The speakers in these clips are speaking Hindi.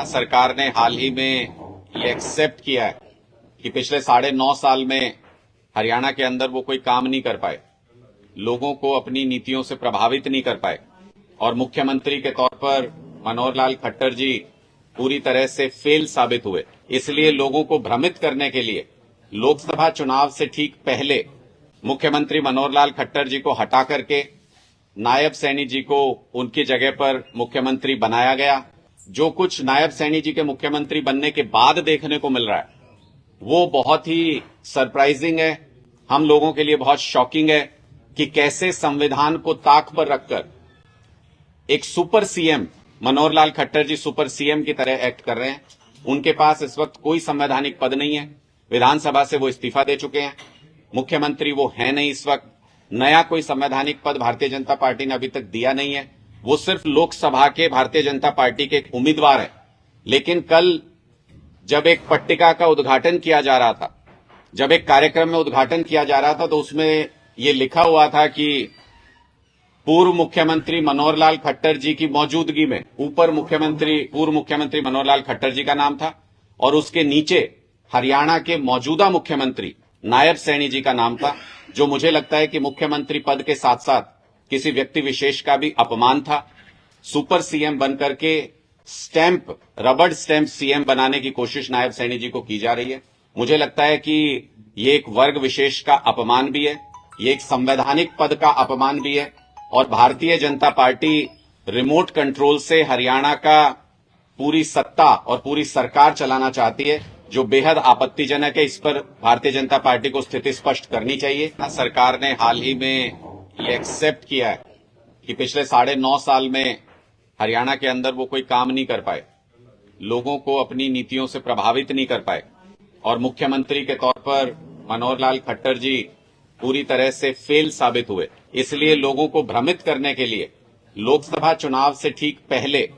सरकार ने हाल ही में ये एक्सेप्ट किया है कि पिछले 9.5 साल में हरियाणा के अंदर वो कोई काम नहीं कर पाए, लोगों को अपनी नीतियों से प्रभावित नहीं कर पाए और मुख्यमंत्री के तौर पर मनोहर लाल खट्टर जी पूरी तरह से फेल साबित हुए। इसलिए लोगों को भ्रमित करने के लिए लोकसभा चुनाव से ठीक पहले मुख्यमंत्री मनोहर लाल खट्टर जी को हटा करके नायब सैनी जी को उनकी जगह पर मुख्यमंत्री बनाया गया। जो कुछ नायब सैनी जी के मुख्यमंत्री बनने के बाद देखने को मिल रहा है वो बहुत ही सरप्राइजिंग है, हम लोगों के लिए बहुत शॉकिंग है कि कैसे संविधान को ताक पर रखकर एक सुपर सीएम मनोहर लाल खट्टर जी सुपर सीएम की तरह एक्ट कर रहे हैं। उनके पास इस वक्त कोई संवैधानिक पद नहीं है, विधानसभा से वो इस्तीफा दे चुके हैं, मुख्यमंत्री वो है नहीं इस वक्त, नया कोई संवैधानिक पद भारतीय जनता पार्टी ने अभी तक दिया नहीं है, वो सिर्फ लोकसभा के भारतीय जनता पार्टी के एक उम्मीदवार है। लेकिन कल जब एक पट्टिका का उद्घाटन किया जा रहा था, जब एक कार्यक्रम में उद्घाटन किया जा रहा था तो उसमें ये लिखा हुआ था कि पूर्व मुख्यमंत्री मनोहर लाल खट्टर जी की मौजूदगी में पूर्व मुख्यमंत्री मनोहर लाल खट्टर जी का नाम था और उसके नीचे हरियाणा के मौजूदा मुख्यमंत्री नायब सैनी जी का नाम था, जो मुझे लगता है कि मुख्यमंत्री पद के साथ साथ किसी व्यक्ति विशेष का भी अपमान था। सुपर सीएम बनकर के रबड़ स्टैंप सीएम बनाने की कोशिश नायब सैनी जी को की जा रही है। मुझे लगता है कि ये एक वर्ग विशेष का अपमान भी है, ये एक संवैधानिक पद का अपमान भी है और Bharatiya Janata party remote control से हरियाणा का पूरी सत्ता और पूरी सरकार चलाना चाहती है, जो बेहद आपत्तिजनक है। इस पर भारतीय जनता पार्टी को स्थिति स्पष्ट करनी चाहिए। सरकार ने हाल ही में ये एक्सेप्ट किया है कि पिछले 9.5 साल में हरियाणा के अंदर वो कोई काम नहीं कर पाए, लोगों को अपनी नीतियों से प्रभावित नहीं कर पाए और मुख्यमंत्री के तौर पर मनोहर लाल खट्टर जी पूरी तरह से फेल साबित हुए। इसलिए लोगों को भ्रमित करने के लिए लोकसभा चुनाव से ठीक पहले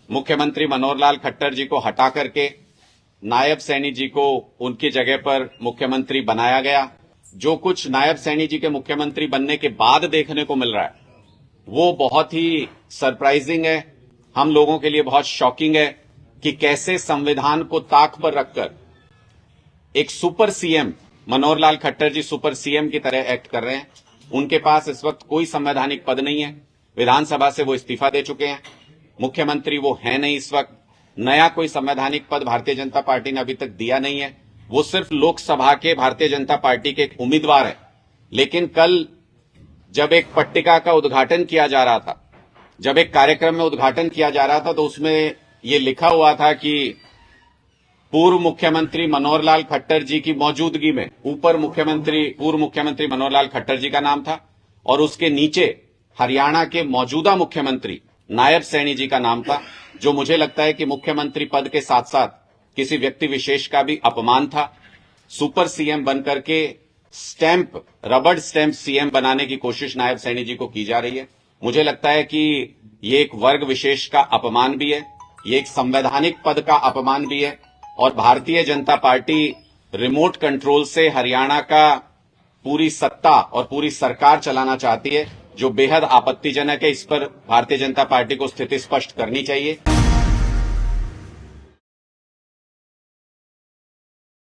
मुख्यमंत्री मनोहर लाल खट्टर जी को हटा करके नायब सैनी जी को उनकी जगह पर मुख्यमंत्री बनाया गया। जो कुछ नायब सैनी जी के मुख्यमंत्री बनने के बाद देखने को मिल रहा है वो बहुत ही सरप्राइजिंग है, हम लोगों के लिए बहुत शॉकिंग है कि कैसे संविधान को ताक पर रखकर एक सुपर सीएम मनोहर लाल खट्टर जी सुपर सीएम की तरह एक्ट कर रहे हैं। उनके पास इस वक्त कोई संवैधानिक पद नहीं है, विधानसभा से वो इस्तीफा दे चुके हैं, मुख्यमंत्री वो है नहीं इस वक्त, नया कोई संवैधानिक पद भारतीय जनता पार्टी ने अभी तक दिया नहीं है, वो सिर्फ लोकसभा के भारतीय जनता पार्टी के एक उम्मीदवार है। लेकिन कल जब एक पट्टिका का उद्घाटन किया जा रहा था, जब एक कार्यक्रम में उद्घाटन किया जा रहा था तो उसमें ये लिखा हुआ था कि पूर्व मुख्यमंत्री मनोहर लाल खट्टर जी की मौजूदगी में पूर्व मुख्यमंत्री मनोहर लाल खट्टर जी का नाम था और उसके नीचे हरियाणा के मौजूदा मुख्यमंत्री नायब सैनी जी का नाम था, जो मुझे लगता है कि मुख्यमंत्री पद के साथ साथ किसी व्यक्ति विशेष का भी अपमान था। सुपर सीएम बनकर के रबड़ स्टैंप सीएम बनाने की कोशिश नायब सैनी जी को की जा रही है। मुझे लगता है कि ये एक वर्ग विशेष का अपमान भी है, ये एक संवैधानिक पद का अपमान भी है और Bharatiya Janata party remote control से हरियाणा का पूरी सत्ता और पूरी सरकार चलाना चाहती है, जो बेहद आपत्तिजनक है। इस पर भारतीय जनता पार्टी को स्थिति स्पष्ट करनी चाहिए।